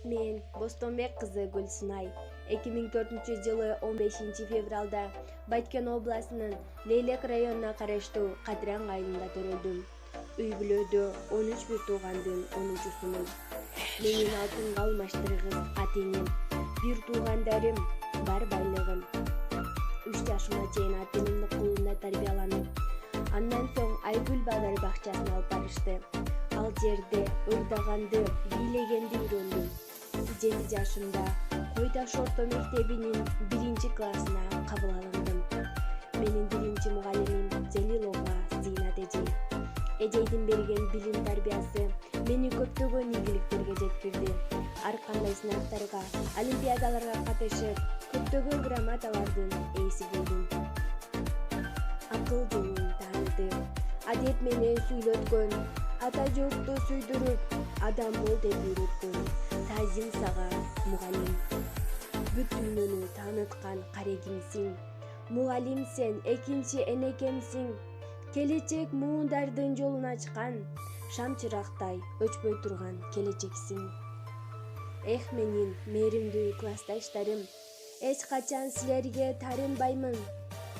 Мен Бостонбек кызы Гүлсунай 2004-жылы 15 февралда Байткен областынын Лейлек районуна караштуу Кадыран айылында төрөлдүм. Үй бүлөдө 13 бир туугандын 10-чусумун. Менин алтынга алмаштыргыс ата-энем, бир туугандарым, бар байлыгым. 3 жашыма чейин ата-энемдин колунда тарбияланып, андан соң Айгүл балдар бакчасына алып барышты. Ал жерде ырдаганды, бийлегенди үйрөндүм. 7 жашымда Койдаш орто мектебинин 1-классына кабыл алындым. Менин биринчи мугалимим Желилова Зыйнат эжей. Эжейдин берген билим тарбиясы мени көптөгөн ийгиликтерге жеткирди. Ар кандай сынактарга, олимпиадаларга катышып, көптөгөн грамоталардын ээси болдум. Акыл жолун тааныды, адеп менен сүйлөткөн, ата журтту сүйдүрүп, адам бол деп үйрөткөн Тазим сага мугалим. Бүт дүйнөнү тааныткан карегимсиң. Мугалим сен экинчи энекемсиң. Келечек муундардын жолун ачкан, шам чырактай өчпөй турган келечексиң. Эх менин мээримдүү классташтарым, эч качан силерге тарынбаймын.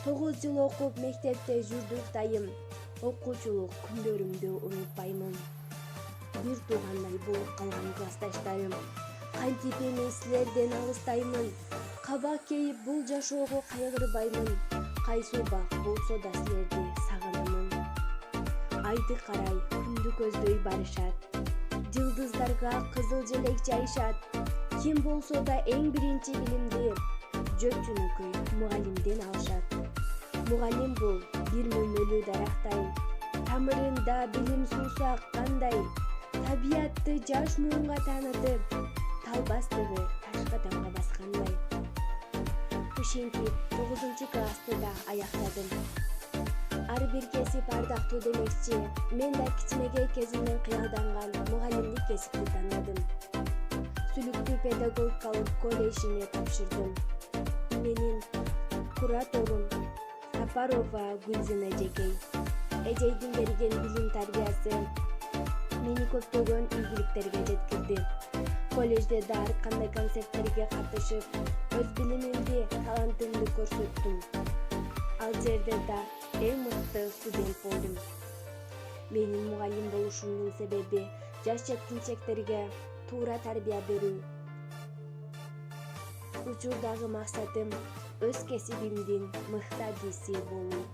9 жыл окуп мектепте жүрдүк дайым. Окуучулук күндөрүмдү унутпаймын. Бир туугандай болуп калган классташтарым, кантип эми силерден алыстаймын. Кабак кейип бул жашоого кайгырбаймын. Кайсы убак болсо да силерди сагынамын. Айды карай күндү көздөй барышат. Жылдыздарга кызыл желек жайышат. Ким болсо да эң биринчи билимди жөкчүнүкү мугалимден алышат. Мугалим бул бир мөмөлүү дарактай. Тамырында билим суусу аккандай. Табиятты жаш муунга таанытып, тал бастыгы ташка тамга баскандай. Ушинтип 9-классты да аяктадым. Ар бир кесип ардактуу демекчи, мен да кичинекей кезимден кыялданган мугалимдик кесипти тандадым. Сүлүктүү педагогикалык колледжине тапшырдым. Менин кураторум Сапарова Гүлзина эжекей. Эжейдин берген билим тарбиясы мени көптөгөн ийгиликтерге жеткирди. Колледжде да ар кандай концерттерге катышып, өз билимимди, талантымды көрсөттүм. Ал жерде да эң мыкты студент болдум. Менин мугалим болушумдун себеби жаш жеткинчектерге туура тарбия берүү. Учурдагы максатым өз кесибимдин мыкты адиси болуу.